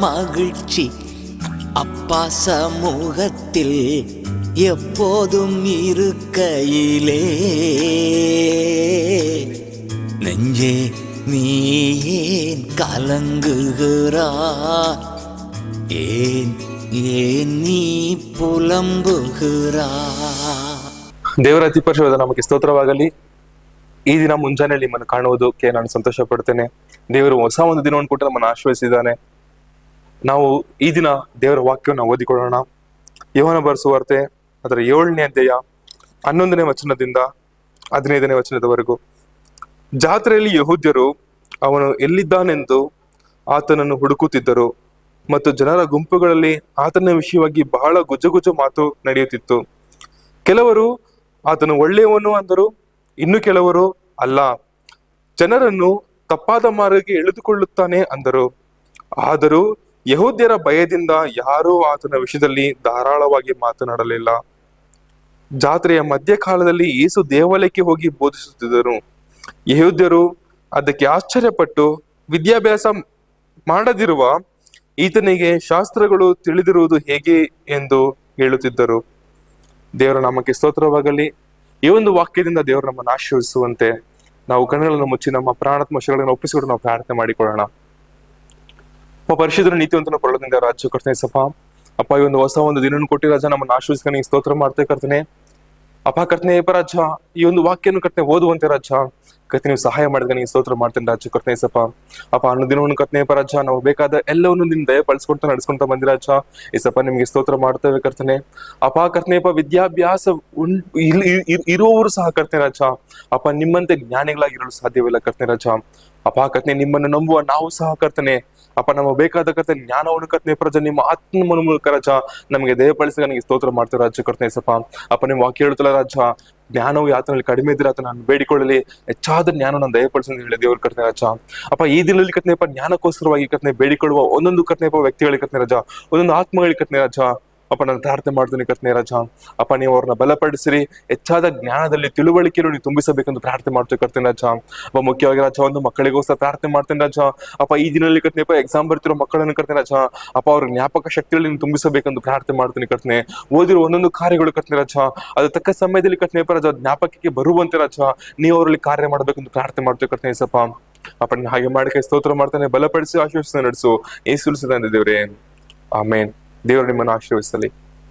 மகிழ்ச்சி அப்பா சமூகத்தில் எப்போதும் இருக்கையிலே. நெஞ்சே நீ ஏன் கலங்குகிறாய்? ஏன் ಏನ್ ನೀ ಪುಲಂಬುಹುರಾ. ದೇವರ ಅತಿ ಪರಿಶುದ್ಧ ನಮಗೆ ಸ್ತೋತ್ರವಾಗಲಿ. ಈ ದಿನ ಮುಂಜಾನೆ ನಿಮ್ಮನ್ನು ಕಾಣುವುದಕ್ಕೆ ನಾನು ಸಂತೋಷ ಪಡ್ತೇನೆ. ದೇವರು ಹೊಸ ಒಂದು ದಿನವನ್ನು ಕೊಟ್ಟು ನಮ್ಮನ್ನು ಆಶ್ರಯಿಸಿದ್ದಾನೆ. ನಾವು ಈ ದಿನ ದೇವರ ವಾಕ್ಯವನ್ನು ಓದಿಕೊಳ್ಳೋಣ. ಯೋಹನ ಬರೆಸುವಾರ್ತೆ ಅದರ 7ನೇ ಅಧ್ಯಾಯ 11ನೇ ವಚನದಿಂದ 15ನೇ ವಚನದವರೆಗೂ. ಜಾತ್ರೆಯಲ್ಲಿ ಯಹೂದ್ಯರು ಅವನು ಎಲ್ಲಿದ್ದಾನೆಂದು ಆತನನ್ನು ಹುಡುಕುತ್ತಿದ್ದರು ಮತ್ತು ಜನರ ಗುಂಪುಗಳಲ್ಲಿ ಆತನ ವಿಷಯವಾಗಿ ಬಹಳ ಗುಜಗುಜ ಮಾತು ನಡೆಯುತ್ತಿತ್ತು. ಕೆಲವರು ಆತನು ಒಳ್ಳೆಯವನು ಅಂದರು, ಇನ್ನು ಕೆಲವರು ಅಲ್ಲ, ಜನರನ್ನು ತಪ್ಪಾದ ಮಾರ್ಗಕ್ಕೆ ಎಳೆದುಕೊಳ್ಳುತ್ತಾನೆ ಅಂದರು. ಆದರೂ ಯಹೂದ್ಯರ ಭಯದಿಂದ ಯಾರೂ ಆತನ ವಿಷಯದಲ್ಲಿ ಧಾರಾಳವಾಗಿ ಮಾತನಾಡಲಿಲ್ಲ. ಜಾತ್ರೆಯ ಮಧ್ಯಕಾಲದಲ್ಲಿ ಯೇಸು ದೇವಾಲಯಕ್ಕೆ ಹೋಗಿ ಬೋಧಿಸುತ್ತಿದ್ದರು. ಯಹೂದ್ಯರು ಅದಕ್ಕೆ ಆಶ್ಚರ್ಯಪಟ್ಟು ವಿದ್ಯಾಭ್ಯಾಸ ಮಾಡದಿರುವ ಈತನಿಗೆ ಶಾಸ್ತ್ರಗಳು ತಿಳಿದಿರುವುದು ಹೇಗೆ ಎಂದು ಹೇಳುತ್ತಿದ್ದರು. ದೇವರ ನಾಮಕ್ಕೆ ಸ್ತೋತ್ರವಾಗಲಿ. ಈ ಒಂದು ವಾಕ್ಯದಿಂದ ದೇವರು ನಮ್ಮನ್ನು ಆಶೀರ್ವದಿಸುವಂತೆ ನಾವು ಕಣ್ಣುಗಳನ್ನು ಮುಚ್ಚಿ ನಮ್ಮ ಪ್ರಾಣಾತ್ಮಶಗಳನ್ನು ಒಪ್ಪಿಸಿಕೊಂಡು ನಾವು ಪ್ರಾರ್ಥನೆ ಮಾಡಿಕೊಳ್ಳೋಣ. ಪರಿಶುದ್ಧ ನೀತಿವಂತನ ಪರಲೋಕದಿಂದ ರಾಜ್ಯ ಕರ್ತನೆ ಸಪ ಅಪ್ಪ, ಈ ಒಂದು ಹೊಸ ಒಂದು ದಿನ ಕೊಟ್ಟಿ ರಾಜ ನಮ್ಮನ್ನು ಆಶೀರ್ವದಿಸ್ಕೊಂಡು ಸ್ತೋತ್ರ ಮಾಡ್ತೇ ಕರ್ತನೆ. ಅಪ್ಪ ಕರ್ತನೆ ರಾಜ, ಈ ಒಂದು ವಾಕ್ಯವನ್ನು ಕರ್ತನೆ ಓದುವಂತೆ ರಾಜ ಕತೆ ನೀವು ಸಹಾಯ ಮಾಡಿದ್ರೆ ನೀವು ಸ್ತೋತ್ರ ಮಾಡ್ತೇನೆ ರಾಜ ಕರ್ತನೆ ಸಪ. ಅಪ್ಪ ಅನ್ನು ದಿನವನ್ನು ಕರ್ತನೆ ರಾಜ ನಾವು ಬೇಕಾದ ಎಲ್ಲವನ್ನು ನಿಮ್ ದಯ ಪಡಿಸ್ಕೊಂತ ನಡೆಸ್ಕೊಂತ ಬಂದಿರಾಜ ಈ ಸಪ ನಿಮ್ಗೆ ಸ್ತೋತ್ರ ಮಾಡ್ತೇವೆ ಕರ್ತನೆ. ಅಪ್ಪ ಕರ್ತನೆಪ್ಪ ವಿದ್ಯಾಭ್ಯಾಸ ಇರುವವರು ಸಹ ಕರ್ತನೆ ರಾಜ ಅಪ್ಪ ನಿಮ್ಮಂತೆ ಜ್ಞಾನಿಗಳಾಗಿರಲು ಸಾಧ್ಯವಿಲ್ಲ ಕರ್ತನೆ ರಾಜ. ಅಪ್ಪ ಕರ್ತನೆ ನಿಮ್ಮನ್ನು ನಂಬುವ ನಾವು ಸಹ ಕರ್ತನೆ ಅಪ್ಪ ನಮಗೆ ಬೇಕಾದ ಕರ್ತನೆ ಜ್ಞಾನವನ್ನು ಕರ್ತನೆ ಪ್ರಜ ನಿಮ್ಮ ಆತ್ಮನ ಮೂಲಕ ರಾಜ ನಮಗೆ ದಯಪಡಿಸಿ ನನಗೆ ಸ್ತೋತ್ರ ಮಾಡ್ತೇವೆ ರಾಜ್ಯ ಕರ್ತನೆ ಸಪ. ಅಪ್ಪ ನಿಮ್ಮ ವಾಕ್ಯ ಹೇಳುತ್ತಲ್ಲ ರಾಜ, ಜ್ಞಾನವು ಯಾತನಲ್ಲಿ ಕಡಿಮೆ ಇದ್ರೆ ಆತ ನಾನು ಬೇಡಿಕೊಳ್ಳಲಿ, ಹೆಚ್ಚಾದ ಜ್ಞಾನ ನಾನು ದಯಪಡಿಸಿ ಅಂತ ಹೇಳಿ ದೇವ್ರ ಕರ್ತನೆ ರಾಜ. ಅಪ್ಪ ಈ ದಿನದಲ್ಲಿ ಕರ್ತನೆಪ್ಪ ಜ್ಞಾನಕ್ಕೋಸ್ಕರವಾಗಿ ಕರ್ತನೆ ಬೇಡಿಕೊಳ್ಳುವ ಒಂದೊಂದು ಕರ್ತನೆಪ್ಪ ವ್ಯಕ್ತಿಗಳಿಗೆ ಕರ್ತನೆ ರಾಜ, ಒಂದೊಂದು ಆತ್ಮಗಳಿಗೆ ಕರ್ತನೆ ರಾಜ ಅಪ್ಪ ನಾನು ಪ್ರಾರ್ಥನೆ ಮಾಡ್ತೇನೆ ಕರ್ತನೆ ರಾಜ. ಅಪ್ಪ ನೀವು ಅವ್ರನ್ನ ಬಲಪಡಿಸಿರಿ, ಹೆಚ್ಚಾದ ಜ್ಞಾನದಲ್ಲಿ ತಿಳುವಳಿಕೆಯನ್ನು ನೀವು ತುಂಬಿಸಬೇಕೆಂದು ಪ್ರಾರ್ಥನೆ ಮಾಡ್ತೇವೆ ಕರ್ತನೆ ರಾಜ. ಅಪ್ಪ ಮುಖ್ಯವಾಗಿ ರಾಜ ಒಂದು ಮಕ್ಕಳಿಗೋಸ್ಕರ ಪ್ರಾರ್ಥನೆ ಮಾಡ್ತೇನೆ ರಾಜ. ಅಪ್ಪ ಈ ದಿನದಲ್ಲಿ ಕರ್ತನೆಪ್ಪ ಎಕ್ಸಾಮ್ ಬರ್ತಿರೋ ಮಕ್ಕಳನ್ನು ಕರ್ತನೆ ರಾಜ ಅಪ್ಪ ಅವ್ರ ಜ್ಞಾಪಕ ಶಕ್ತಿಯಲ್ಲಿ ನೀವು ತುಂಬಿಸಬೇಕೆಂದು ಪ್ರಾರ್ಥನೆ ಮಾಡ್ತೀನಿ ಕರ್ತನೆ. ಓದಿರೋ ಒಂದೊಂದು ಕಾರ್ಯಗಳು ಕರ್ತನೆ ರಾಜ ಅದು ತಕ್ಕ ಸಮಯದಲ್ಲಿ ಕರ್ತನೆಪ್ಪ ರಾಜ ಜ್ಞಾಪಕಕ್ಕೆ ಬರುವಂತೆ ರಾಜ ನೀವು ಅವರಲ್ಲಿ ಕಾರ್ಯ ಮಾಡ್ಬೇಕೆಂದು ಪ್ರಾರ್ಥನೆ ಮಾಡ್ತೇವೆ ಕರ್ತನೆ ಸಪ. ಅಪ್ಪ ಹಾಗೆ ಮಾಡಿಕೆ ಸ್ತೋತ್ರ ಮಾಡ್ತಾನೆ, ಬಲಪಡಿಸಿ ಆಶೀರ್ವದಿಸಿ ನಡೆಸು ಯೇಸು ದೇವರೇ, ಆಮೇನ್. ದೇವರು ನಿಮ್ಮನ್ನು ಆಶೀರ್ವದಿಸಲಿ.